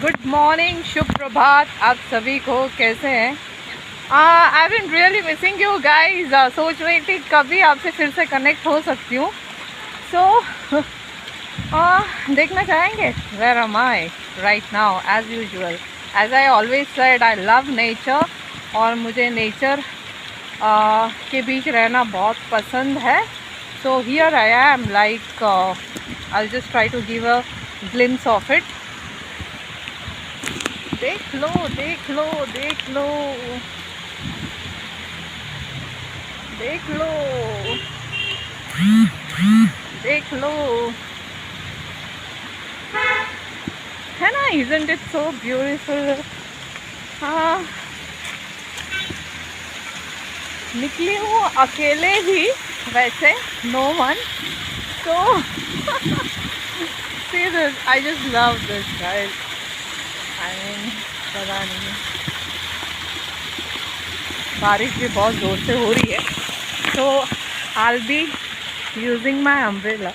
Good morning, शुभ प्रभात आप सभी को। कैसे हैं? I been really missing you guys. सोच रही थी कभी आपसे फिर से कनेक्ट हो सकती हूँ। सो देखना चाहेंगे where am I right now. As usual, as I always said, I love nature और मुझे नेचर के बीच रहना बहुत पसंद है। So here I am, like I just try to give a glimpse of it. देख लो देख लो देख लो देख लो देख लो, है ना? Isn't it so beautiful? हाँ, निकली हूँ अकेले ही वैसे, no one. So see this, I just love this guys. I mean, पता नहीं, बारिश भी बहुत ज़ोर से हो रही है, so I'll be using my umbrella.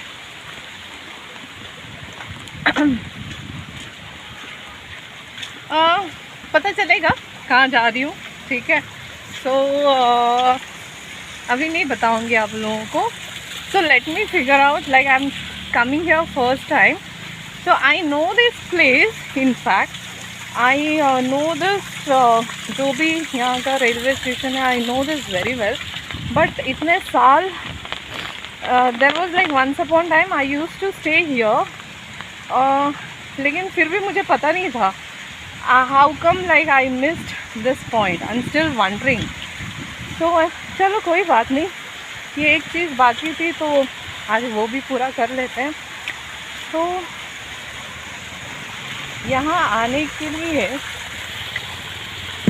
पता चलेगा कहाँ जा रही हूँ, ठीक है? सो अभी नहीं बताऊँगी आप लोगों को। So let me figure out, like I am coming here first time, so I know this place. In fact I know this, जो भी यहाँ का रेलवे स्टेशन है, आई know this very well. But इतने साल, there was like once upon time I used to stay here, लेकिन फिर भी मुझे पता नहीं था how come like I missed this point. I am still wondering. तो चलो कोई बात नहीं, ये एक चीज़ बाकी थी तो आज वो भी पूरा कर लेते हैं। तो यहाँ आने के लिए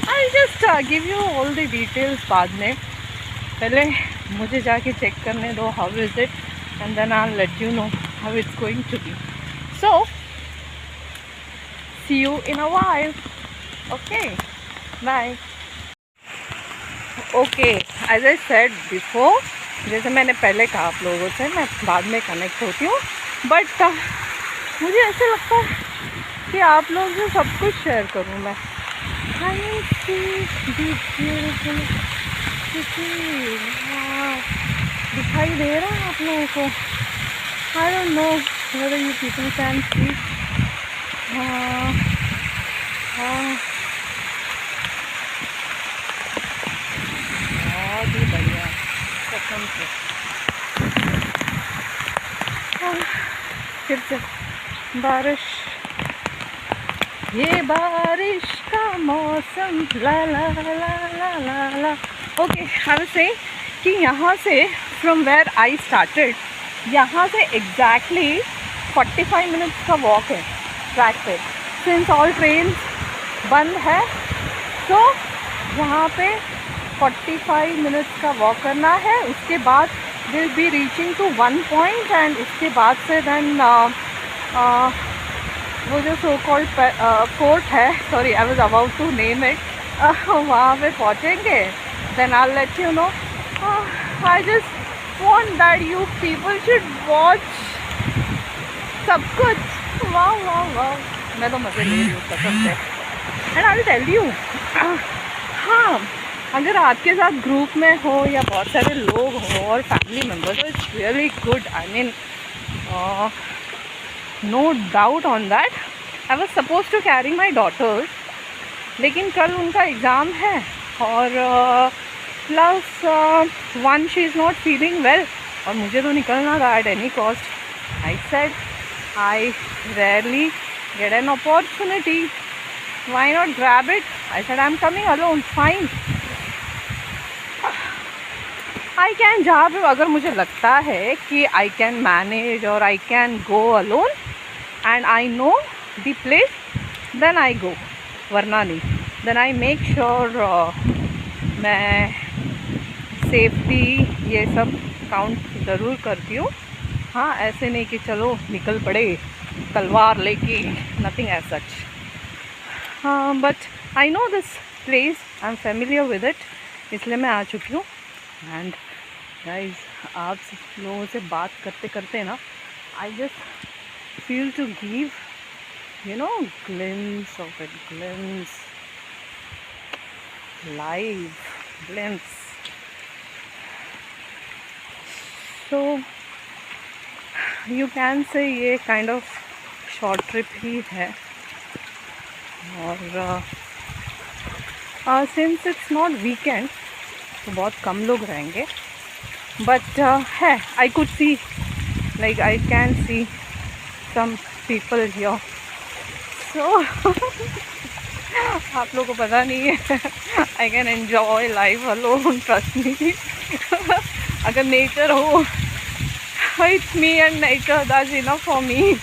I just give you all the details बाद में। पहले मुझे जाके चेक करने दो how is it, and then I let you know how it's going to be. So see you in a while. Okay, bye. Okay, as I said before, जैसे मैंने पहले कहा आप लोगों से, मैं बाद में कनेक्ट होती हूँ, बट मुझे ऐसे लगता है कि आप लोग से सब कुछ शेयर करूँ मैं। दिखाई दे रहा है आप लोगों को? I don't know whether you people can see. हाँ हाँ, बहुत ही बढ़िया कसम से। फिर से बारिश, ये बारिश का मौसम, ला ला ला ला ला ला। ओके, आई वाज सेइंग कि यहाँ से फ्रॉम वेयर आई स्टार्टेड, यहाँ से एग्जैक्टली 45 मिनट्स का वॉक है ट्रैक पे। सिंस ऑल ट्रेन बंद है, तो यहाँ पे 45 मिनट्स का वॉक करना है। उसके बाद will be reaching to one point, and उसके बाद से देन वो जो सो कॉल्ड फोर्ट है, sorry I was about to name it, वहाँ पे पहुँचेंगे। Then I let you know. I just want that you people should watch सब कुछ। वाह वाह वाह, मैं तो मज़े ले रही हूँ कसम से। And I will tell you, हाँ, अगर आपके साथ ग्रुप में हो या बहुत सारे लोग हो और फैमिली मेम्बर्स, तो it's really good. I mean no doubt on that. I was suppose to carry my daughters, लेकिन कल उनका एग्ज़ाम है, और plus one she is not feeling well, और मुझे तो निकलना था at any cost. I said I rarely get an opportunity. Why not grab it? I said I'm coming alone. Fine. I can जहाँ पे अगर मुझे लगता है कि I can manage or I can go alone and I know the place, then I go. वरना नहीं. Then I make sure मैं safety ये सब काउंट ज़रूर करती हूँ। हाँ, ऐसे नहीं कि चलो निकल पड़े तलवार लेके, नथिंग एज सच। हाँ, but I know this place, I am familiar with it, इसलिए मैं आ चुकी हूँ। एंड गाइस, आप लोगों से बात करते करते ना, I just feel to give you know, glimpse of it, glimpse, live glimpse. So you can say ये kind of short trip ही है, और since it's not weekend तो बहुत कम लोग रहेंगे, but है, I could see, like I can see some people here. So आप लोगों को पता नहीं है, I can enjoy life alone, trust me. अगर nature हो, it's me and nature, that's enough for me.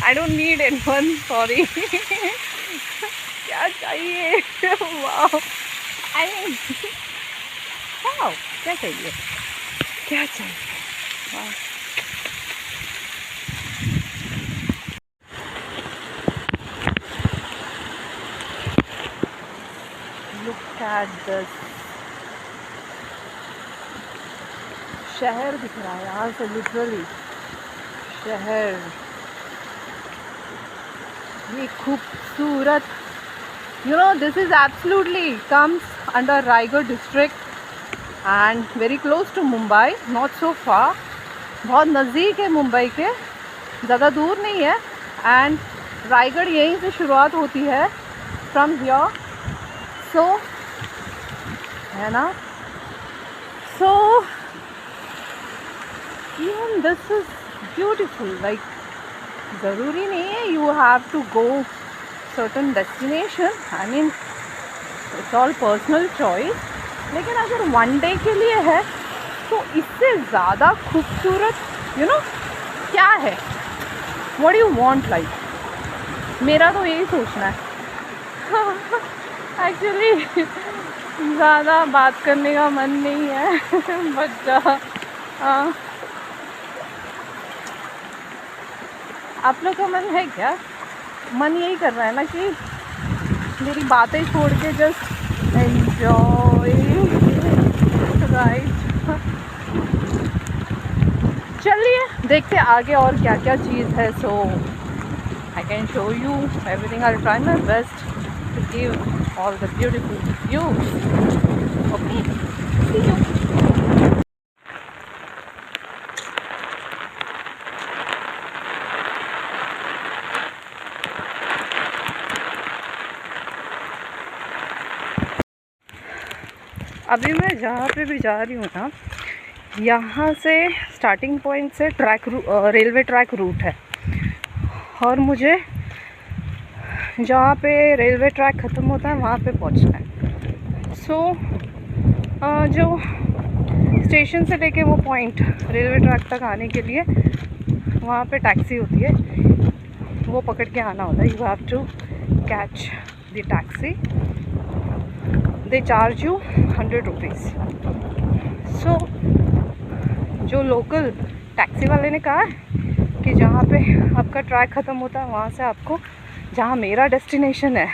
I don't need anyone, sorry. क्या चाहिए? Wow. I mean, wow, क्या चाहिए? क्या चाहिए? Wow. Look at this. शहर दिख रहा है यहाँ से, लिटरली शहर, ये खूबसूरत. You know, this is absolutely comes under Raigad district and very close to Mumbai, not so far. बहुत नज़दीक है मुंबई के, ज़्यादा दूर नहीं है. एंड रायगढ़ यहीं से शुरुआत होती है, फ्रॉम हियर. सो है ना, so even this is beautiful. Like ज़रूरी नहीं है you have to go certain destination. I mean, it's all personal choice. लेकिन अगर one day के लिए है तो इससे ज़्यादा खूबसूरत you know क्या है? What do you want life? मेरा तो यही सोचना है. Actually ज़्यादा बात करने का मन नहीं है. बट आप लोग का मन है क्या? मन यही कर रहा है ना कि मेरी बातें छोड़ के जस्ट एंजॉय, राइट? चलिए देखते आगे और क्या क्या चीज़ है. So I can show you everything. I will try my best to give all the beautiful views. Okay, see you. अभी मैं जहाँ पे भी जा रही हूँ ना, यहाँ से स्टार्टिंग पॉइंट से रेलवे ट्रैक रूट है, और मुझे जहाँ पे रेलवे ट्रैक ख़त्म होता है वहाँ पे पहुँचना है. सो जो स्टेशन से लेके वो पॉइंट रेलवे ट्रैक तक आने के लिए वहाँ पे टैक्सी होती है, वो पकड़ के आना होता है. You have to catch the taxi. They charge you 100 rupees. सो जो लोकल टैक्सी वाले ने कहा है कि जहाँ पे आपका ट्रैक ख़त्म होता है वहाँ से आपको, जहाँ मेरा डेस्टिनेशन है,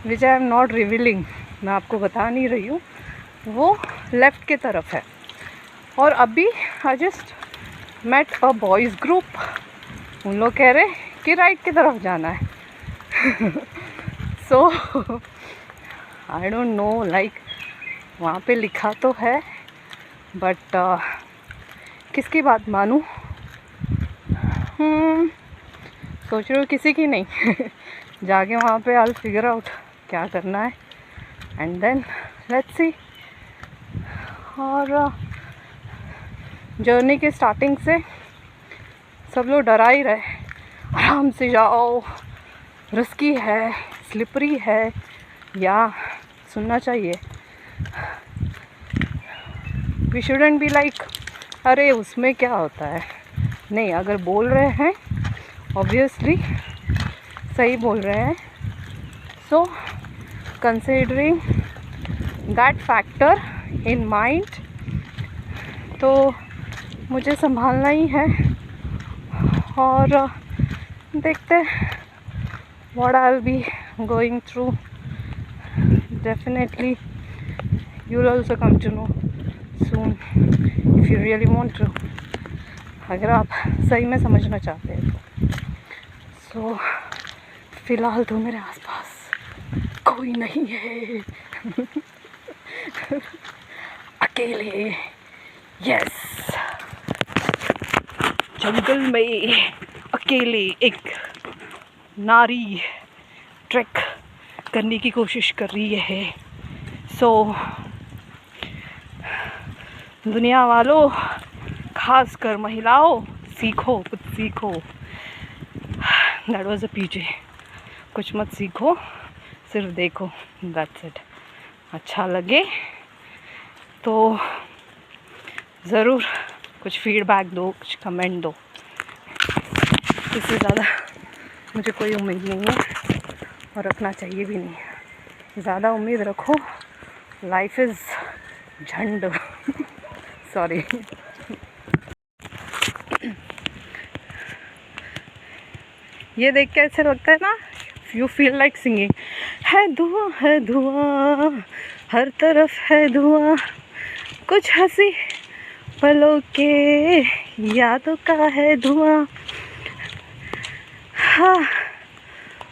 विच आई एम नॉट रिवीलिंग, मैं आपको बता नहीं रही हूँ, वो लेफ़्ट के तरफ है. और अभी I just met a boys group, उन लोग कह रहे कि राइट की तरफ जाना है. So I don't know, like वहाँ पे लिखा तो है, बट किसकी बात मानूँ? सोच रही हूँ किसी की नहीं. जाके वहाँ पे आई विल फिगर आउट क्या करना है, एंड देन लेट्स सी. और जर्नी के स्टार्टिंग से सब लोग डरा ही रहे, आराम से जाओ, रिस्की है, स्लिपरी है, या सुनना चाहिए वी शुडंट बी लाइक अरे उसमें क्या होता है. नहीं, अगर बोल रहे हैं ऑब्वियसली सही बोल रहे हैं. So considering that factor in mind, तो मुझे संभालना ही है. और देखते what I will be going through. Definitely you will also come to know soon if you really want to, अगर आप सही में समझना चाहते हैं. सो फिलहाल तो मेरे आसपास कोई नहीं है। अकेले, यस, जंगल में अकेले एक नारी ट्रैक करने की कोशिश कर रही है। सो दुनिया वालों, खासकर महिलाओं, सीखो, कुछ सीखो। दैट वाज अ पीजे। कुछ मत सीखो, सिर्फ देखो, दैट्स इट। अच्छा लगे तो ज़रूर कुछ फीडबैक दो, कुछ कमेंट दो। इससे ज़्यादा मुझे कोई उम्मीद नहीं है और रखना चाहिए भी नहीं। ज़्यादा उम्मीद रखो, लाइफ इज़ झंड। सॉरी। ये देख के ऐसे लगता है ना, यू फील लाइक सिंगिंग। है धुआं हर तरफ है धुआं, कुछ हंसी पलों के यादों का है धुआं। हाँ,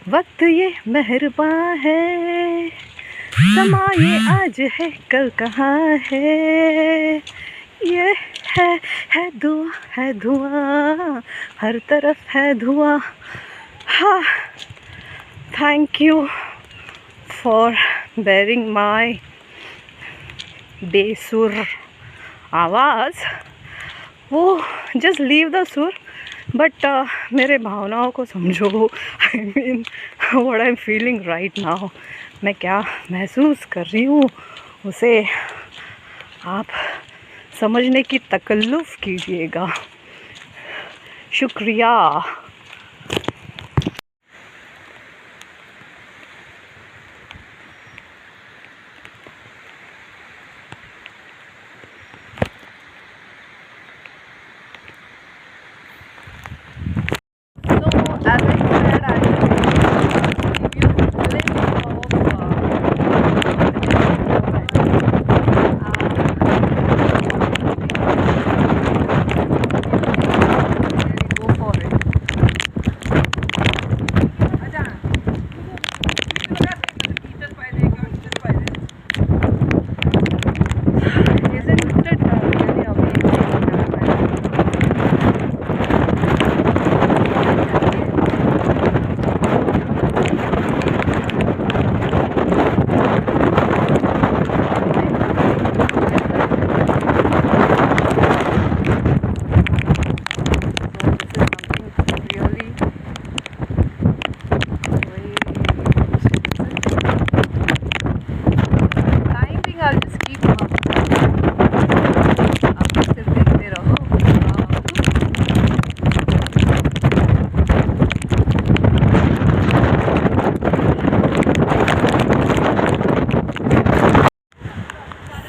वक्त ये मेहरबान है, समा ये आज है कल कहाँ है। ये है धुआं हर तरफ है धुआं। हाँ, थैंक यू फॉर बेरिंग माई बेसुर आवाज़। वो जस्ट लीव द सुर, बट मेरे भावनाओं को समझो। I mean what I am feeling right now. मैं क्या महसूस कर रही हूँ उसे आप समझने की तकल्लुफ़ कीजिएगा। शुक्रिया। As I said, I will give you a glimpse go for it. Isn't it really amazing? I'll just keep up. आप सिर्फ देखते रहो।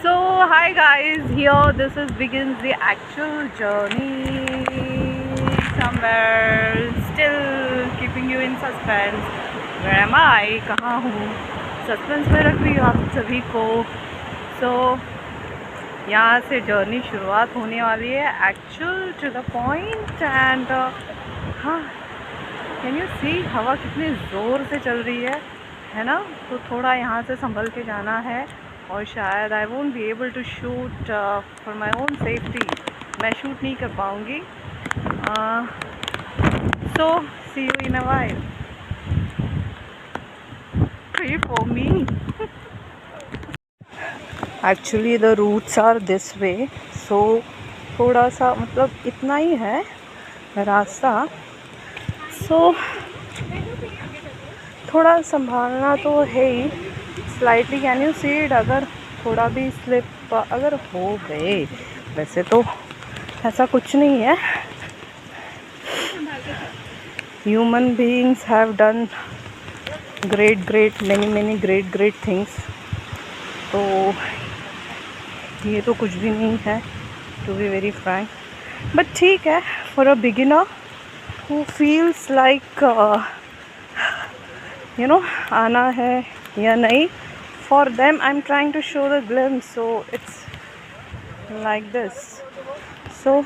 So hi guys, here this is begins the actual journey somewhere, still keeping you in suspense. Where am I? कहाँ हूँ? Suspense में रख रही हूँ आप सभी को। तो यहाँ से जर्नी शुरुआत होने वाली है, actual to the point. And हाँ, कैन यू सी हवा कितनी ज़ोर से चल रही है ना। तो थोड़ा यहाँ से संभल के जाना है, और शायद I won't be able to shoot for my own safety. मैं शूट नहीं कर पाऊँगी। So see you in a while. Pray for me. Actually the routes are this way, so थोड़ा सा मतलब इतना ही है रास्ता। सो थोड़ा संभालना तो है ही। Slightly can you see it, अगर थोड़ा भी स्लिप अगर हो गए, वैसे तो ऐसा कुछ नहीं है। Human beings have done great many great things। तो ये तो कुछ भी नहीं है, to be very frank. But ठीक है, for a beginner who feels like you know आना है या नहीं, for them I am trying to show the glimpse. So it's like this. So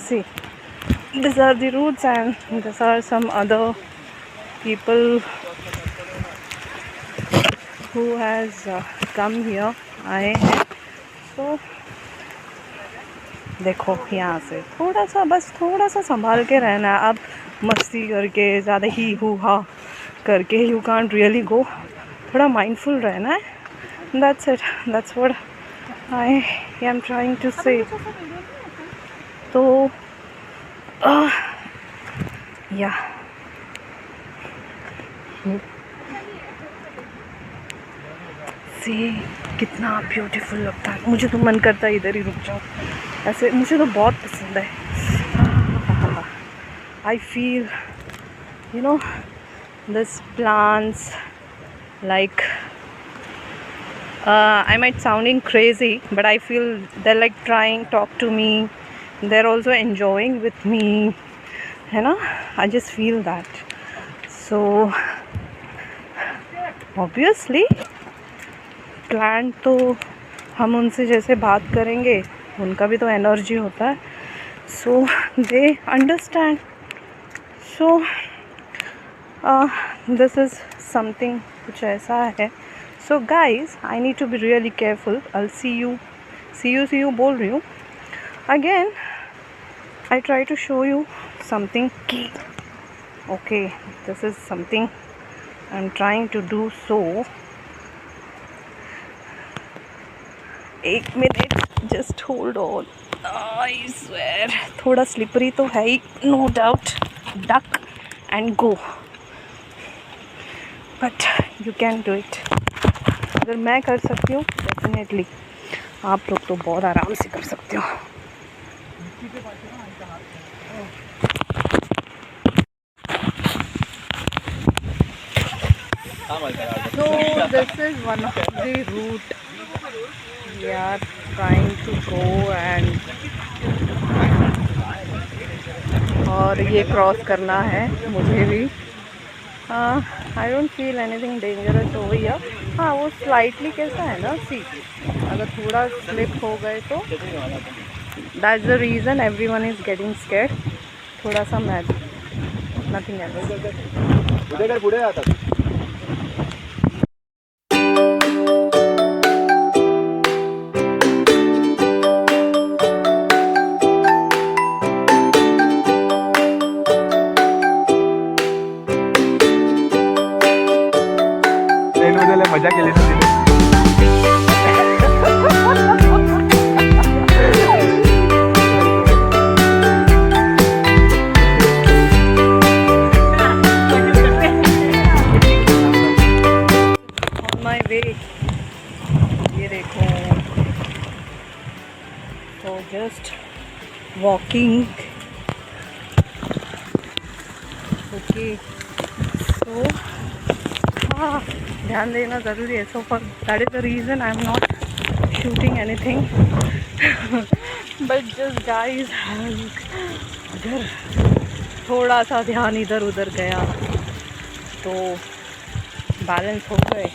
see these are the routes, and these are some other people who has come here, आए हैं. So देखो यहाँ से थोड़ा सा, बस थोड़ा सा संभाल के रहना है. अब मस्ती करके ज़्यादा ही हु हा करके यू कांट रियली गो. थोड़ा माइंडफुल रहना है. That's it. That's what I am trying to say. तो या से कितना ब्यूटीफुल लगता है. मुझे तो मन करता है इधर ही रुक जाऊँ. ऐसे मुझे तो बहुत पसंद है. I feel you know this plants like I might sounding crazy, but I feel they're like trying talk to me. They're also enjoying with me, है ना. I just feel that. So obviously plant तो हम उनसे जैसे बात करेंगे, उनका भी तो एनर्जी होता है. So they understand. So this is something कुछ ऐसा है. So guys, I need to be really careful. I'll see you बोल रही हूँ. Again, I try to show you something key. Okay, this is something I'm trying to do. So, 1 minute, just hold on. I swear, थोड़ा slippery तो है ही, no doubt. Duck and go. But you can do it. अगर मैं कर सकती हूँ, definitely आप लोग तो बहुत आराम से कर सकते हो. So this is one of the route we are trying to go, and और ये क्रॉस करना है मुझे भी. I don't feel anything dangerous over here. हाँ, वो स्लाइटली कैसा है ना, सी अगर थोड़ा स्लिप हो गए तो that's the reason everyone is getting scared. थोड़ा सा मैच, नथिंग एल्स. मजा केली ना तिने. On my way, ये देखो. So just walking. Okay. So हाँ, ध्यान देना ज़रूरी है. So for that is the reason I am not shooting anything. But just guys, अगर थोड़ा सा ध्यान इधर उधर गया तो बैलेंस हो गए.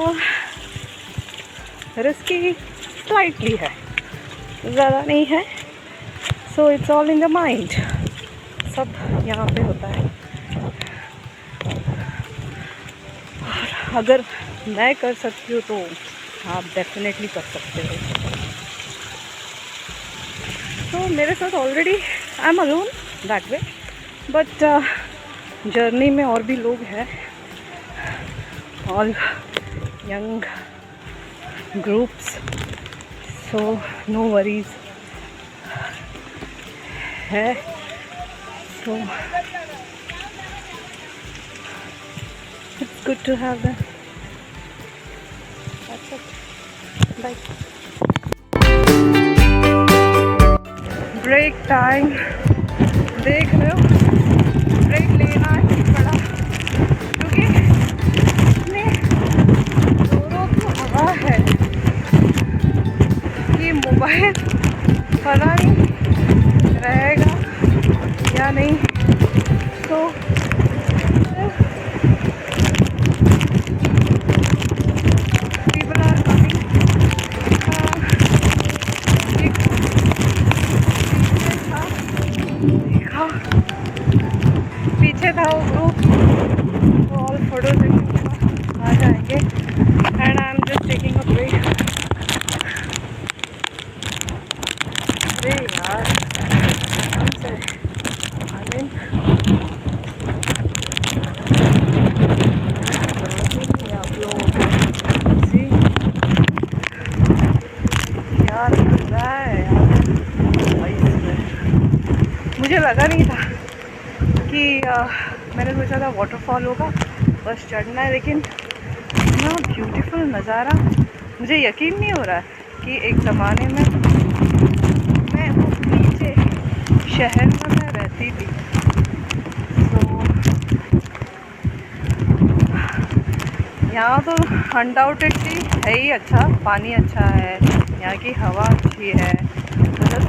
और रिस्की स्लाइटली है, ज़्यादा नहीं है. So it's all in the mind. सब यहाँ पे होता है. अगर मैं कर सकती हूँ तो आप डेफिनेटली कर सकते हो. तो मेरे साथ already I am alone that way, but journey में और भी लोग हैं. All young groups. So no worries है. So it's good to have them. That's it. Bye. Break time. देख रहे हो, ब्रेक लेना ही पड़ा क्योंकि इतने जोरों की हवा है कि मोबाइल पता नहीं रहेगा या नहीं. तो people are coming. पीछे था वो ग्रुप, तो ऑल फोटो आ जाएंगे and I am just taking a break. अरे यार कसम से आई मीन आप लोगों को सी क्या लग रहा है यार भाई इसमें। मुझे लगा नहीं था कि मैंने सोचा था वाटरफॉल होगा, बस चढ़ना है, लेकिन इतना ब्यूटीफुल नज़ारा, मुझे यकीन नहीं हो रहा है कि एक ज़माने में मैं वो नीचे शहर में मैं रहती थी। तो यहाँ तो अनडाउटेडली है ही अच्छा, पानी अच्छा है, यहाँ की हवा अच्छी है। The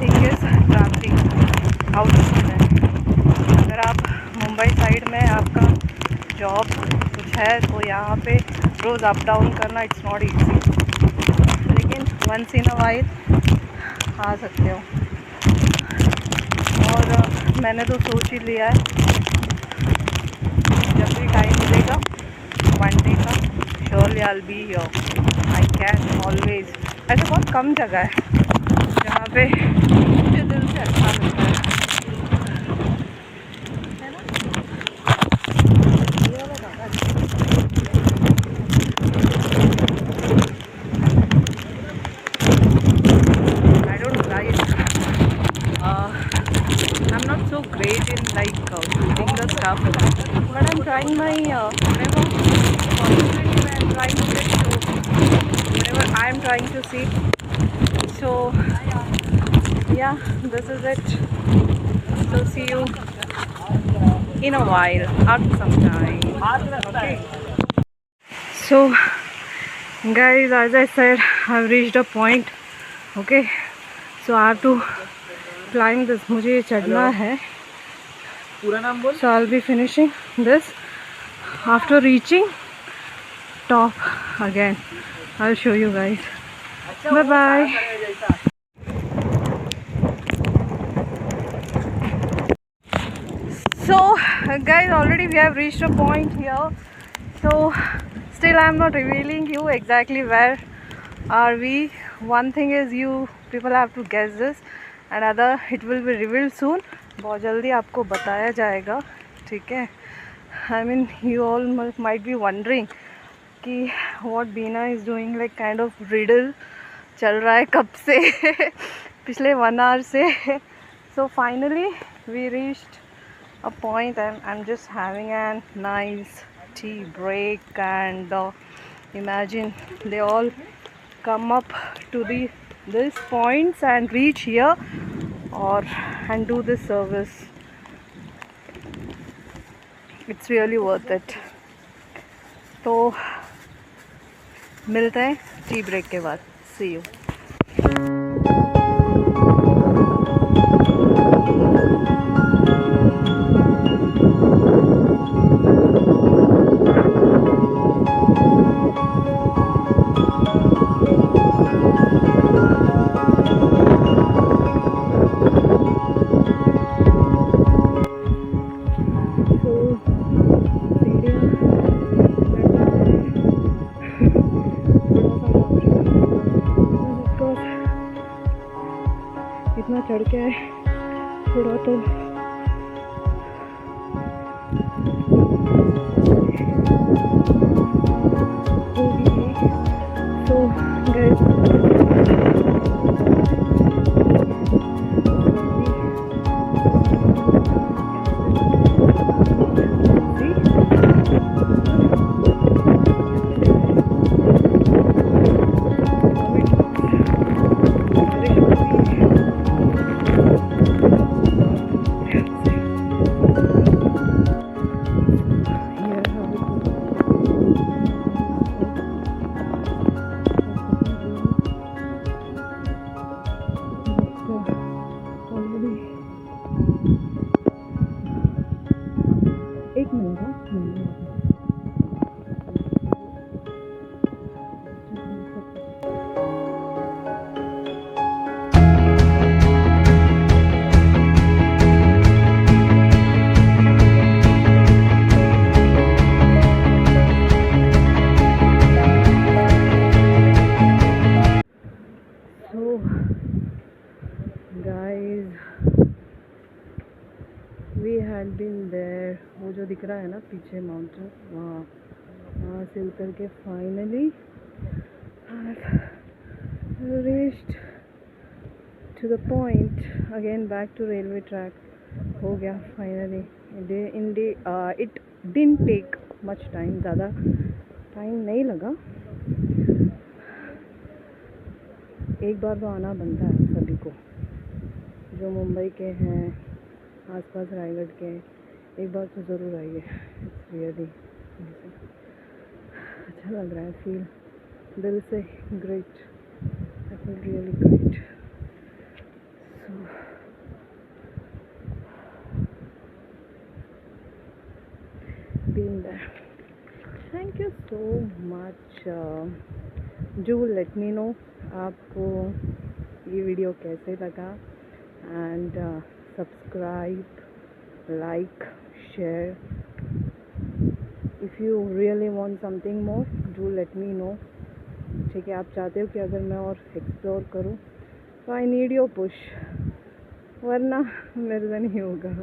thing is traffic out है। अगर आप मुंबई साइड में आपका जॉब कुछ है तो यहाँ पे रोज़ अप डाउन करना इट्स नॉट ईजी, लेकिन वंस इन अ वाइल आ सकते हो। और मैंने तो सोच ही लिया है जब भी टाइम मिलेगा वन डे का, surely I will be here. I can always, ऐसा बहुत कम जगह है जहाँ पे मुझे दिल से अच्छा लगता है ना। ये वाला ज़्यादा अच्छा I don't write. I'm not so great in like shooting the stuff, but I'm trying my whatever possibility I'm trying to get to whatever I'm trying to see. So yeah, this is it. So see you in a while, after some time. Okay. So guys, as I said, I've reached a point. Okay, so I have to climb this. मुझे ये चढ़ना है, पूरा नाम बोल। so I'll be finishing this after reaching top again. I'll show you guys. Bye bye. So guys, already we have reached a point here, so still I am not revealing you exactly where are we. One thing is you people have to guess this, and other it will be revealed soon. बहुत जल्दी आपको बताया जाएगा, ठीक है। I mean you all might be wondering कि what Beena is doing, like kind of riddle चल रहा है कब से पिछले 1 hour से। So finally we reached a point and I'm just having a nice tea break, and imagine they all come up to these points and reach here or and do this service. It's really worth it. तो मिलते हैं tea break के बाद। See you. इतना चढ़ के आए थोड़ा तो होगी। तो एक मिनट। had been there. वो जो दिख रहा है ना पीछे माउंटेन, वहाँ से उतर के finally I've reached to the point again, back to railway track. हो गया finally. It didn't take much time, ज़्यादा टाइम नहीं लगा. एक बार तो आना बनता है सभी को, जो मुंबई के हैं, आसपास रायगढ़ के, एक बार तो ज़रूर आइए. इट्स रियली अच्छा लग रहा है. फील दिल से great. I feel really great. So being there. Thank you so much. Do let me know आपको ये वीडियो कैसे लगा, and subscribe, like, share. If you really want something more, do let me know. ठीक है, आप चाहते हो कि अगर मैं और एक्सप्लोर करूं, तो आई नीड योर पुश, वरना मेरे से नहीं होगा.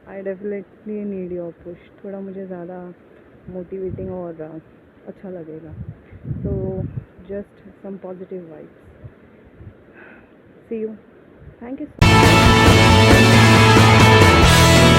I definitely need your push. थोड़ा मुझे ज़्यादा मोटिवेटिंग और अच्छा लगेगा. So just some positive vibes. See you. Thank you.